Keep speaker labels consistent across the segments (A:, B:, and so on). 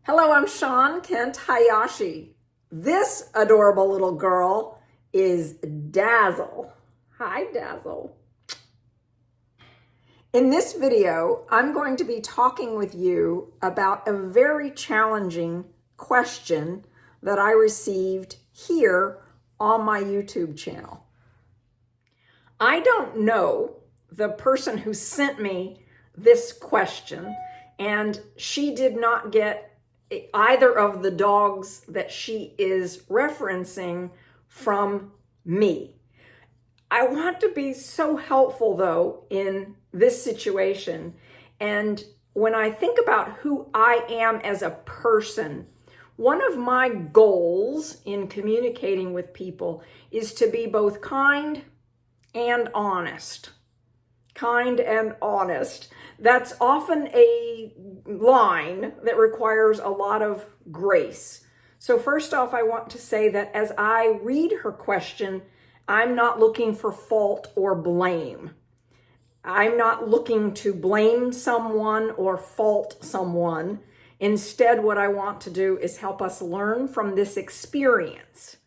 A: Hello, I'm Sean Kent Hayashi. This adorable little girl is Dazzle. Hi, Dazzle. In this video, I'm going to be talking with you about a very challenging question that I received here on my YouTube channel. I don't know the person who sent me this question, and she did not get either of the dogs that she is referencing from me. I want to be so helpful though in this situation. And when I think about who I am as a person, one of my goals in communicating with people is to be both kind and honest. Kind and honest. That's often a line that requires a lot of grace. So first off, I want to say that as I read her question, I'm not looking for fault or blame. I'm not looking to blame someone or fault someone. Instead, what I want to do is help us learn from this experience.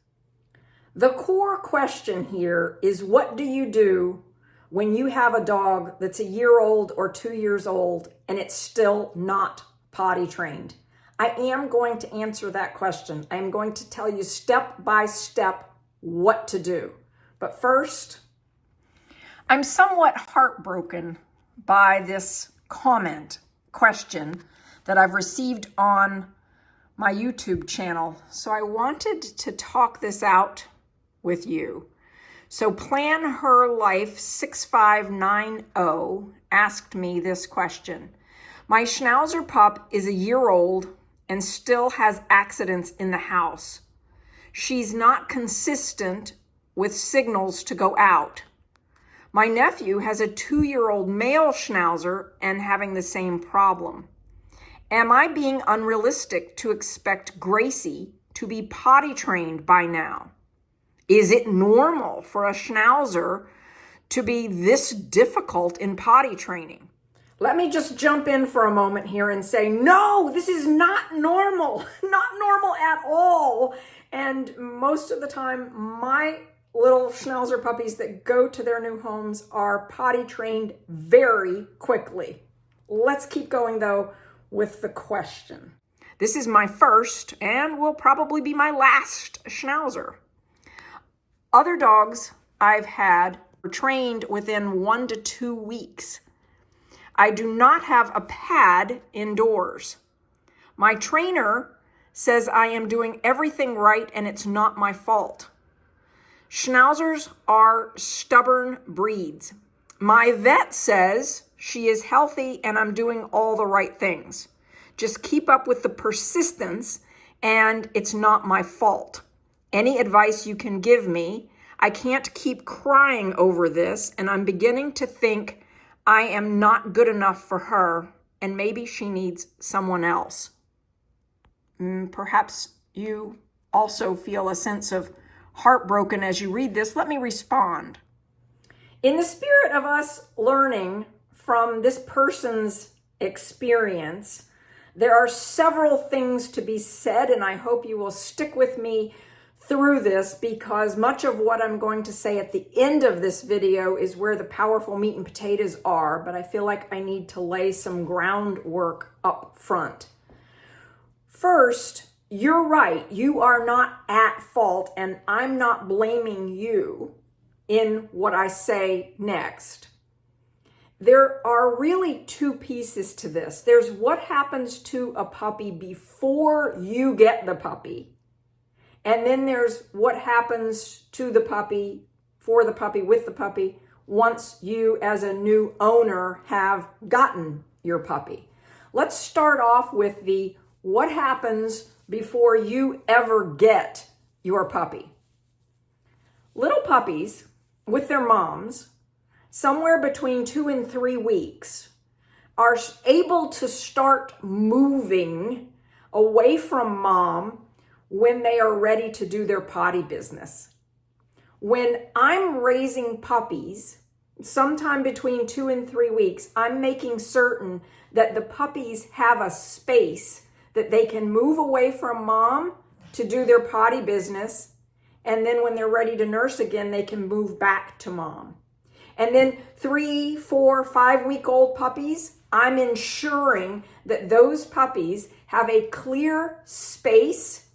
A: The core question here is, what do you do when you have a dog that's a year old or 2 years old and it's still not potty trained? I am going to answer that question. I'm going to tell you step by step what to do. But first, I'm somewhat heartbroken by this question that I've received on my YouTube channel. So I wanted to talk this out with you. So Plan Her Life 6590 asked me this question. My Schnauzer pup is a year old and still has accidents in the house. She's not consistent with signals to go out. My nephew has a 2-year-old male Schnauzer and having the same problem. Am I being unrealistic to expect Gracie to be potty trained by now? Is it normal for a Schnauzer to be this difficult in potty training? Let me just jump in for a moment here and say, no, this is not normal, not normal at all. And most of the time, my little Schnauzer puppies that go to their new homes are potty trained very quickly. Let's keep going though with the question. This is my first and will probably be my last Schnauzer. Other dogs I've had were trained within 1 to 2 weeks. I do not have a pad indoors. My trainer says I am doing everything right and it's not my fault. Schnauzers are stubborn breeds. My vet says she is healthy and I'm doing all the right things. Just keep up with the persistence and it's not my fault. Any advice you can give me? I can't keep crying over this, and I'm beginning to think I am not good enough for her, and maybe she needs someone else. Perhaps you also feel a sense of heartbroken as you read this. Let me respond. In the spirit of us learning from this person's experience, there are several things to be said, and I hope you will stick with me through this, because much of what I'm going to say at the end of this video is where the powerful meat and potatoes are, but I feel like I need to lay some groundwork up front. First, you're right. You are not at fault, and I'm not blaming you in what I say next. There are really 2 pieces to this. There's what happens to a puppy before you get the puppy. And then there's what happens to the puppy, for the puppy, with the puppy, once you as a new owner have gotten your puppy. Let's start off with the what happens before you ever get your puppy. Little puppies with their moms, somewhere between 2 and 3 weeks, are able to start moving away from mom when they are ready to do their potty business. When I'm raising puppies, sometime between 2 and 3 weeks, I'm making certain that the puppies have a space that they can move away from mom to do their potty business. And then when they're ready to nurse again, they can move back to mom. And then 3, 4, 5-week-old puppies, I'm ensuring that those puppies have a clear space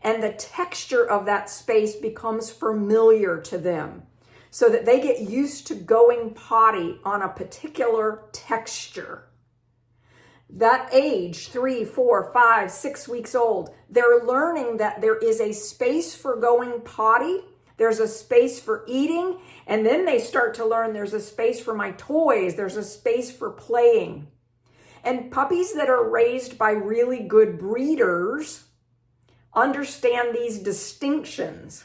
A: and the texture of that space becomes familiar to them so that they get used to going potty on a particular texture. That age, 3, 4, 5, 6 weeks old, they're learning that there is a space for going potty, there's a space for eating, and then they start to learn there's a space for my toys, there's a space for playing. And puppies that are raised by really good breeders understand these distinctions.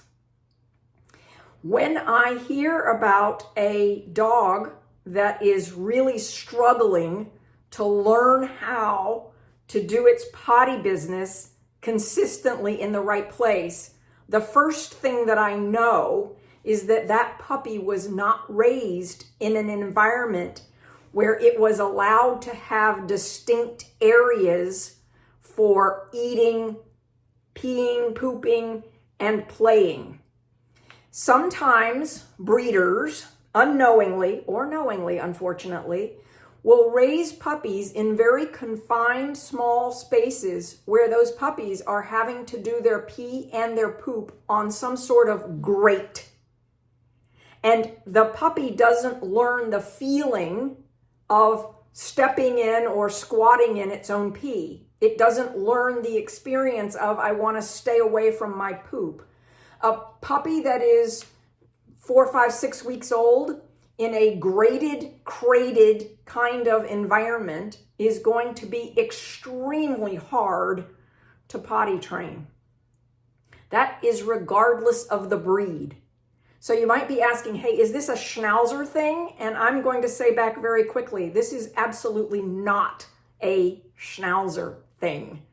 A: When I hear about a dog that is really struggling to learn how to do its potty business consistently in the right place, the first thing that I know is that that puppy was not raised in an environment where it was allowed to have distinct areas for eating, peeing, pooping, and playing. Sometimes breeders, unknowingly or knowingly, unfortunately, will raise puppies in very confined small spaces where those puppies are having to do their pee and their poop on some sort of grate. And the puppy doesn't learn the feeling of stepping in or squatting in its own pee. It doesn't learn the experience of, I want to stay away from my poop. A puppy that is 4, 5, 6 weeks old in a graded, crated kind of environment is going to be extremely hard to potty train. That is regardless of the breed. So you might be asking, hey, is this a Schnauzer thing? And I'm going to say back very quickly, this is absolutely not a Schnauzer thing.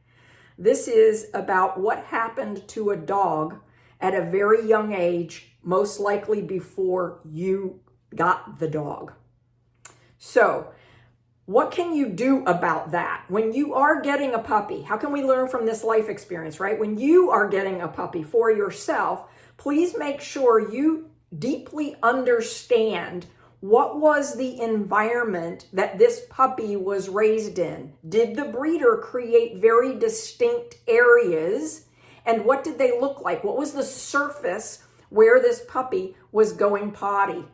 A: This is about what happened to a dog at a very young age, most likely before you got the dog. So what can you do about that? When you are getting a puppy, how can we learn from this life experience, right? When you are getting a puppy for yourself, please make sure you deeply understand what was the environment that this puppy was raised in. Did the breeder create very distinct areas? And what did they look like? What was the surface where this puppy was going potty?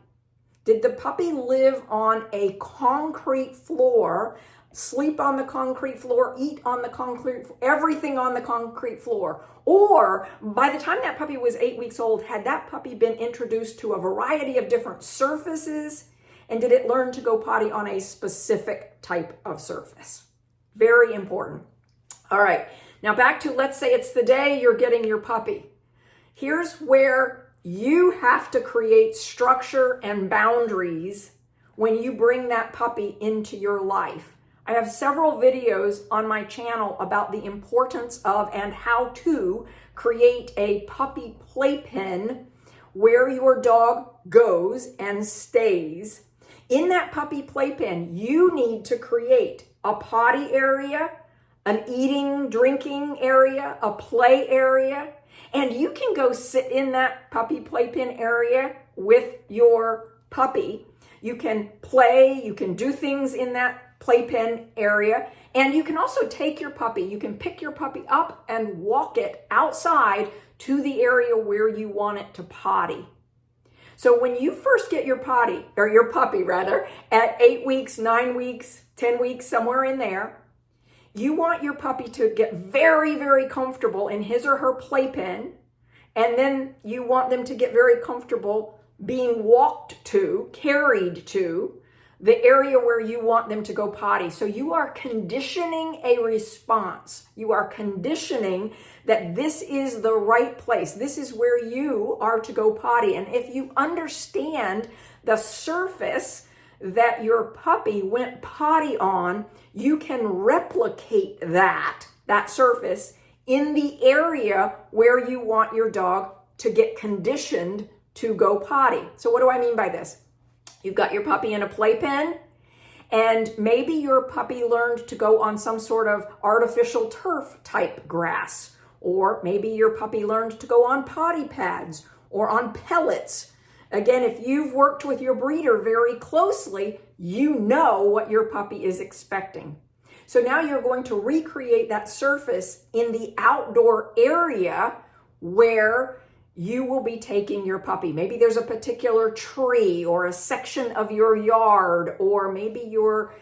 A: Did the puppy live on a concrete floor, sleep on the concrete floor, eat on the concrete, everything on the concrete floor? Or by the time that puppy was 8 weeks old, had that puppy been introduced to a variety of different surfaces? And did it learn to go potty on a specific type of surface? Very important. All right, now back to, let's say it's the day you're getting your puppy. Here's where you have to create structure and boundaries when you bring that puppy into your life. I have several videos on my channel about the importance of and how to create a puppy playpen where your dog goes and stays. In that puppy playpen, you need to create a potty area, an eating, drinking area, a play area, and you can go sit in that puppy playpen area with your puppy. You can play, you can do things in that playpen area, and you can also take your puppy, you can pick your puppy up and walk it outside to the area where you want it to potty. So when you first get your puppy at 8 weeks, 9 weeks, 10 weeks, somewhere in there, you want your puppy to get very, very comfortable in his or her playpen, and then you want them to get very comfortable being walked to, carried to, the area where you want them to go potty. So you are conditioning a response. You are conditioning that this is the right place. This is where you are to go potty. And if you understand the surface that your puppy went potty on, you can replicate that surface in the area where you want your dog to get conditioned to go potty. So what do I mean by this? You've got your puppy in a playpen, And maybe your puppy learned to go on some sort of artificial turf type grass, or maybe your puppy learned to go on potty pads or on pellets. Again, if you've worked with your breeder very closely, you know what your puppy is expecting. So now you're going to recreate that surface in the outdoor area where you will be taking your puppy. Maybe there's a particular tree or a section of your yard, or maybe you're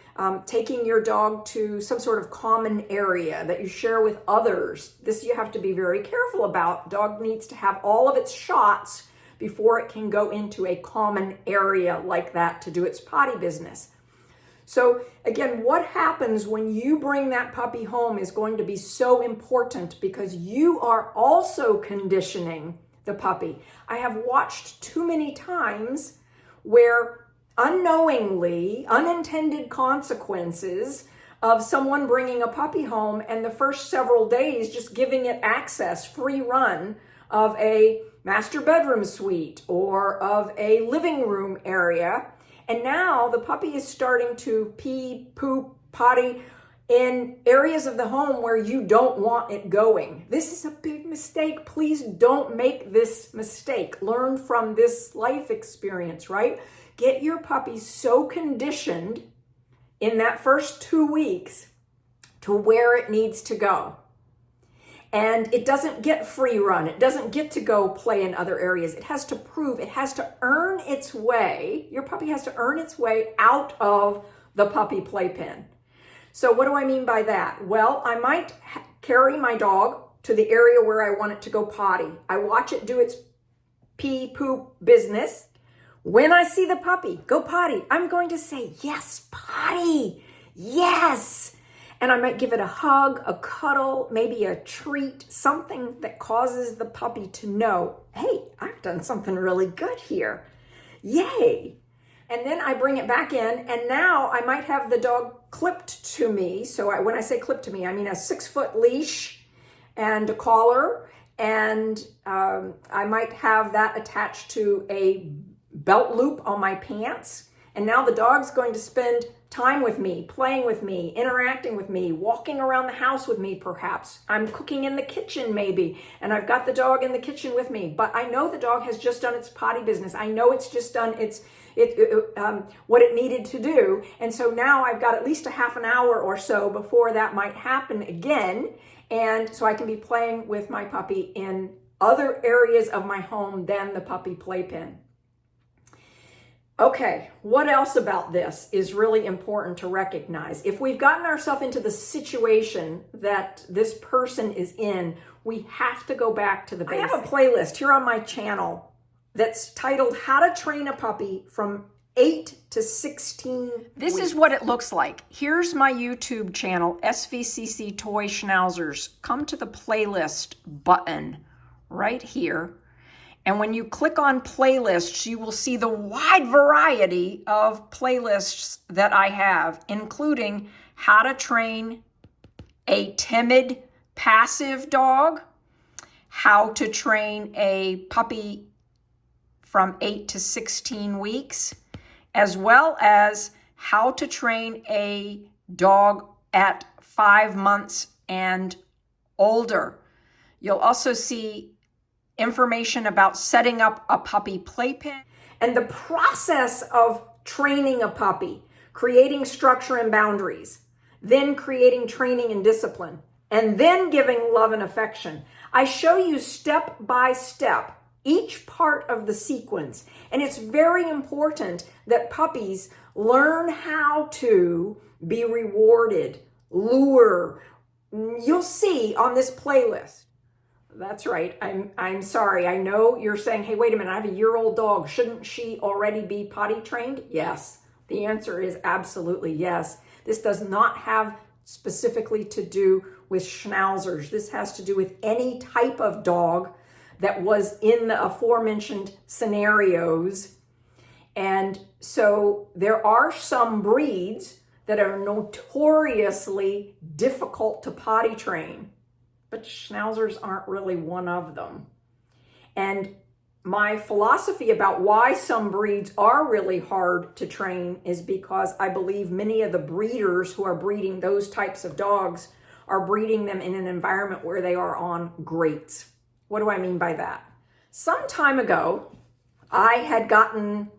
A: taking your dog to some sort of common area that you share with others. This you have to be very careful about. Dog needs to have all of its shots before it can go into a common area like that to do its potty business. So again, what happens when you bring that puppy home is going to be so important, because you are also conditioning the puppy. I have watched too many times where unknowingly, unintended consequences of someone bringing a puppy home and the first several days just giving it access, free run of a master bedroom suite or of a living room area. And now the puppy is starting to pee, poop, potty in areas of the home where you don't want it going. This is a big mistake. Please don't make this mistake. Learn from this life experience, right? Get your puppy so conditioned in that first 2 weeks to where it needs to go. And it doesn't get free run. It doesn't get to go play in other areas. It has to prove, it has to earn its way. Your puppy has to earn its way out of the puppy playpen. So what do I mean by that? Well, I might carry my dog to the area where I want it to go potty. I watch it do its pee, poop business. When I see the puppy go potty, I'm going to say, yes, potty, yes. And I might give it a hug, a cuddle, maybe a treat, something that causes the puppy to know, hey, I've done something really good here. Yay. And then I bring it back in, and now I might have the dog clipped to me. So when I say clipped to me, I mean a 6-foot leash and a collar, and I might have that attached to a belt loop on my pants. And now the dog's going to spend time with me, playing with me, interacting with me, walking around the house with me perhaps. I'm cooking in the kitchen maybe, and I've got the dog in the kitchen with me, but I know the dog has just done its potty business. I know it's just done what it needed to do. And so now I've got at least a half an hour or so before that might happen again. And so I can be playing with my puppy in other areas of my home than the puppy playpen. Okay, what else about this is really important to recognize? If we've gotten ourselves into the situation that this person is in, we have to go back to the basics. I have a playlist here on my channel that's titled How to Train a Puppy from 8 to 16 This weeks. Is what it looks like. Here's my YouTube channel, SVCC Toy Schnauzers. Come to the playlist button right here. And when you click on playlists, you will see the wide variety of playlists that I have, including how to train a timid, passive dog, how to train a puppy from 8 to 16 weeks, as well as how to train a dog at 5 months and older. You'll also see information about setting up a puppy playpen and the process of training a puppy, creating structure and boundaries, then creating training and discipline, and then giving love and affection. I show you step by step each part of the sequence, and it's very important that puppies learn how to be rewarded, lure. You'll see on this playlist. That's right. I'm sorry. I know you're saying, hey, wait a minute, I have a year-old dog. Shouldn't she already be potty trained? Yes. The answer is absolutely yes. This does not have specifically to do with Schnauzers. This has to do with any type of dog that was in the aforementioned scenarios. And so there are some breeds that are notoriously difficult to potty train. But Schnauzers aren't really one of them. And my philosophy about why some breeds are really hard to train is because I believe many of the breeders who are breeding those types of dogs are breeding them in an environment where they are on grates. What do I mean by that? Some time ago, I had gotten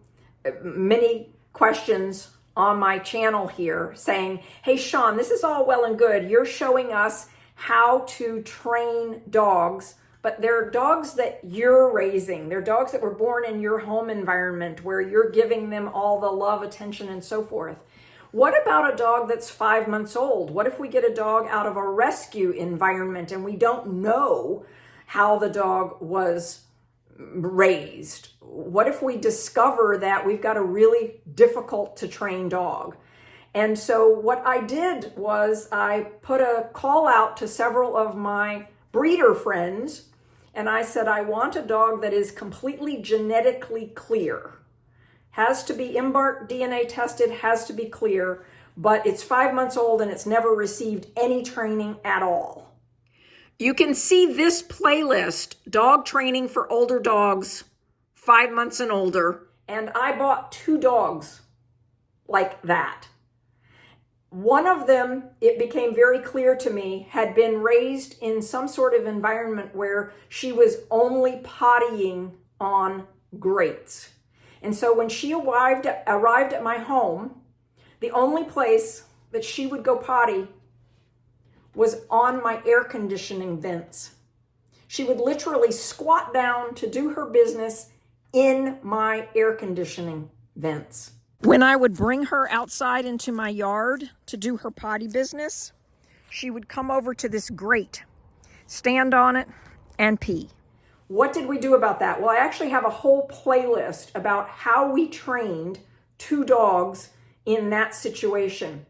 A: many questions on my channel here saying, hey, Sean, this is all well and good. You're showing us how to train dogs, but they're dogs that you're raising. They're dogs that were born in your home environment where you're giving them all the love, attention, and so forth. What about a dog that's 5 months old? What if we get a dog out of a rescue environment and we don't know how the dog was raised? What if we discover that we've got a really difficult to train dog? And so what I did was I put a call out to several of my breeder friends, and I said, I want a dog that is completely genetically clear. Has to be EMBARK DNA tested, has to be clear, but it's 5 months old and it's never received any training at all. You can see this playlist, Dog Training for Older Dogs, 5 months and older, and I bought 2 dogs like that. One of them, it became very clear to me, had been raised in some sort of environment where she was only pottying on grates. And so when she arrived at my home, the only place that she would go potty was on my air conditioning vents. She would literally squat down to do her business in my air conditioning vents. When I would bring her outside into my yard to do her potty business, she would come over to this grate, stand on it, and pee. What did we do about that? Well, I actually have a whole playlist about how we trained 2 dogs in that situation.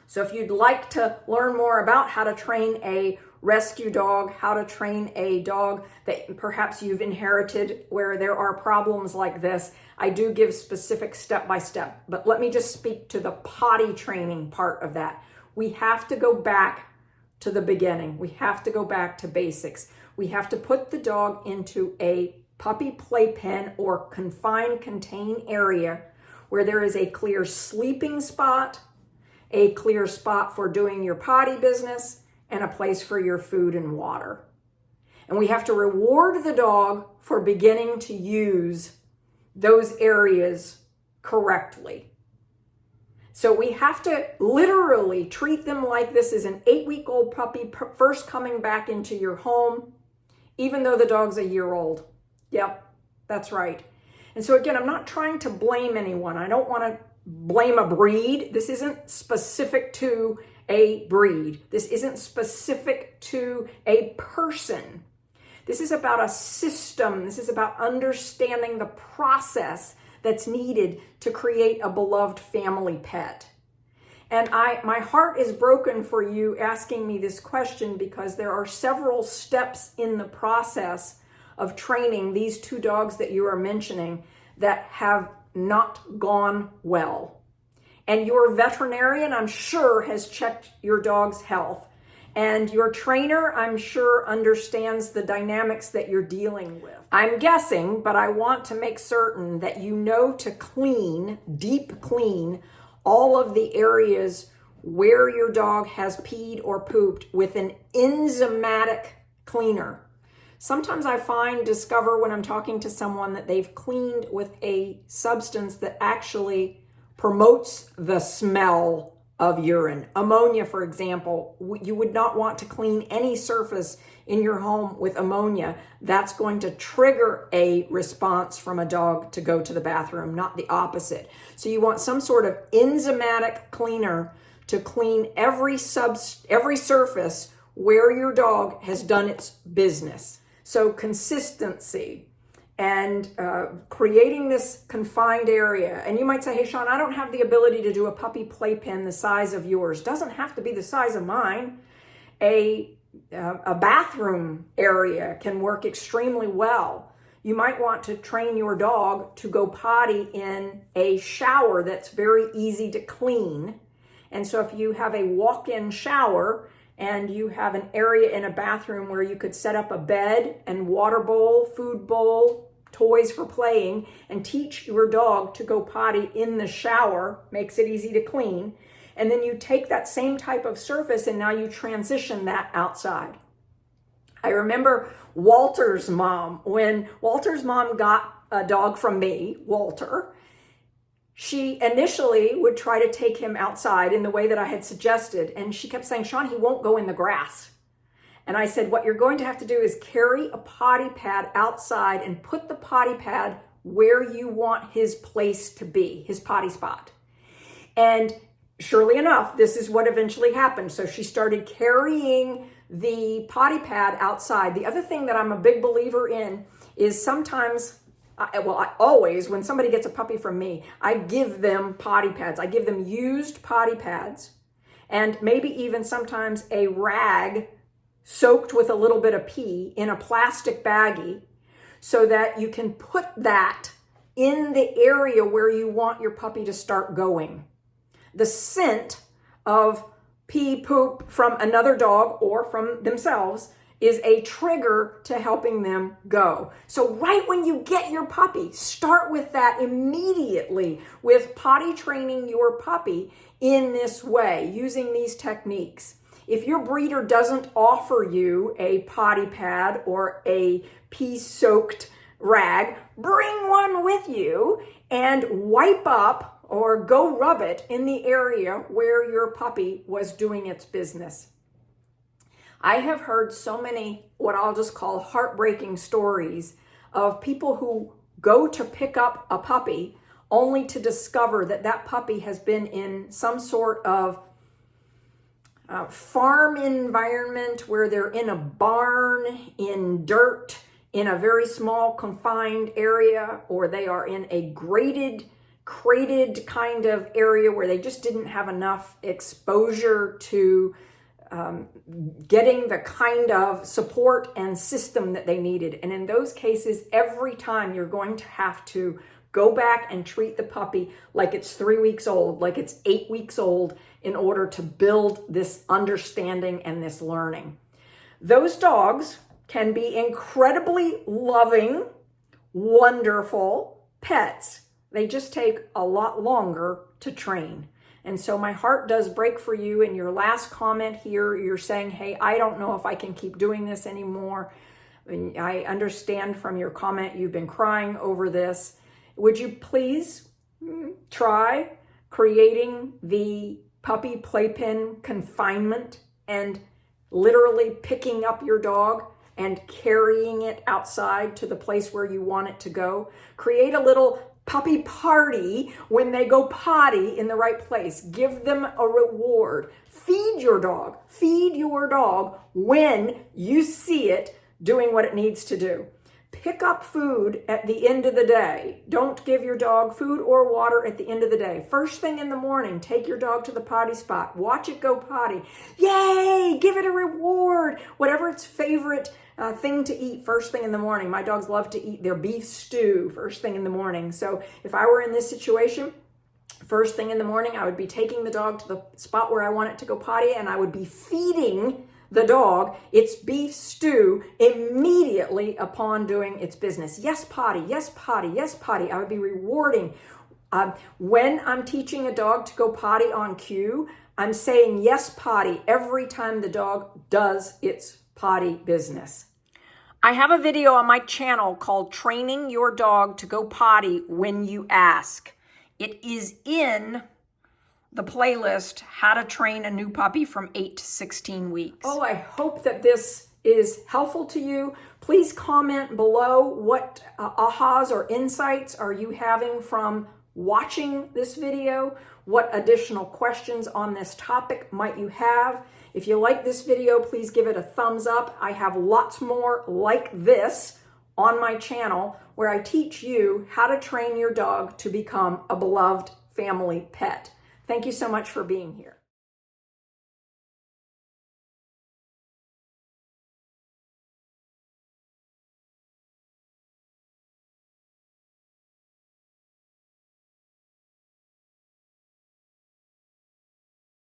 A: So if you'd like to learn more about how to train a rescue dog, how to train a dog that perhaps you've inherited where there are problems like this, I do give specific step-by-step. But let me just speak to the potty training part of that. We have to go back to the beginning. We have to go back to basics. We have to put the dog into a puppy playpen or confined, contained area where there is a clear sleeping spot, a clear spot for doing your potty business, and a place for your food and water. And we have to reward the dog for beginning to use those areas correctly. So we have to literally treat them like this is an 8-week-old puppy first coming back into your home, even though the dog's a year old. Yep, that's right. And so again, I'm not trying to blame anyone. I don't want to blame a breed. This isn't specific to a breed. This isn't specific to a person. This is about a system. This is about understanding the process that's needed to create a beloved family pet. And my heart is broken for you asking me this question because there are several steps in the process of training these 2 dogs that you are mentioning that have not gone well. And your veterinarian, I'm sure, has checked your dog's health. And your trainer, I'm sure, understands the dynamics that you're dealing with. I'm guessing, but I want to make certain that you know to clean, deep clean, all of the areas where your dog has peed or pooped with an enzymatic cleaner. Sometimes I discover when I'm talking to someone that they've cleaned with a substance that actually promotes the smell of urine. Ammonia, for example, you would not want to clean any surface in your home with ammonia. That's going to trigger a response from a dog to go to the bathroom, not the opposite. So you want some sort of enzymatic cleaner to clean every surface where your dog has done its business. So consistency and creating this confined area. And you might say, hey, Sean, I don't have the ability to do a puppy playpen the size of yours. Doesn't have to be the size of mine. A bathroom area can work extremely well. You might want to train your dog to go potty in a shower that's very easy to clean. And so if you have a walk-in shower and you have an area in a bathroom where you could set up a bed and water bowl, food bowl, toys for playing and teach your dog to go potty in the shower, makes it easy to clean. And then you take that same type of surface and now you transition that outside. I remember Walter's mom, when Walter's mom got a dog from me, Walter, she initially would try to take him outside in the way that I had suggested. And she kept saying, Sean, he won't go in the grass. And I said, what you're going to have to do is carry a potty pad outside and put the potty pad where you want his place to be, his potty spot. And surely enough, this is what eventually happened. So she started carrying the potty pad outside. The other thing that I'm a big believer in is sometimes, I always, when somebody gets a puppy from me, I give them potty pads. I give them used potty pads and maybe even sometimes a rag soaked with a little bit of pee in a plastic baggie so that you can put that in the area where you want your puppy to start going. The scent of pee, poop from another dog or from themselves is a trigger to helping them go. So right when you get your puppy, start with that immediately with potty training your puppy in this way, using these techniques. If your breeder doesn't offer you a potty pad or a pee-soaked rag, bring one with you and wipe up or go rub it in the area where your puppy was doing its business. I have heard so many, what I'll just call heartbreaking stories of people who go to pick up a puppy only to discover that that puppy has been in some sort of farm environment where they're in a barn, in dirt, in a very small confined area, or they are in a crated kind of area where they just didn't have enough exposure to getting the kind of support and system that they needed. And in those cases, every time you're going to have to go back and treat the puppy like it's 3 weeks old, like it's 8 weeks old, in order to build this understanding and this learning. Those dogs can be incredibly loving, wonderful pets. They just take a lot longer to train. And so my heart does break for you. In your last comment here, you're saying, hey, I don't know if I can keep doing this anymore. And I understand from your comment you've been crying over this. Would you please try creating the puppy playpen confinement and literally picking up your dog and carrying it outside to the place where you want it to go? Create a little puppy party when they go potty in the right place. Give them a reward. Feed your dog. Feed your dog when you see it doing what it needs to do. Pick up food at the end of the day. Don't give your dog food or water at the end of the day. First thing in the morning, take your dog to the potty spot. Watch it go potty. Yay! Give it a reward. Whatever its favorite thing to eat first thing in the morning. My dogs love to eat their beef stew first thing in the morning. So if I were in this situation, first thing in the morning, I would be taking the dog to the spot where I want it to go potty, and I would be feeding the dog its beef stew immediately upon doing its business. Yes, potty, yes, potty, yes, potty. I would be rewarding. When I'm teaching a dog to go potty on cue, I'm saying yes, potty every time the dog does its potty business. I have a video on my channel called Training Your Dog to Go Potty When You Ask. It is in the playlist, How to Train a New Puppy from 8 to 16 Weeks. Oh, I hope that this is helpful to you. Please comment below what ahas or insights are you having from watching this video. What additional questions on this topic might you have? If you like this video, please give it a thumbs up. I have lots more like this on my channel where I teach you how to train your dog to become a beloved family pet. Thank you so much for being here.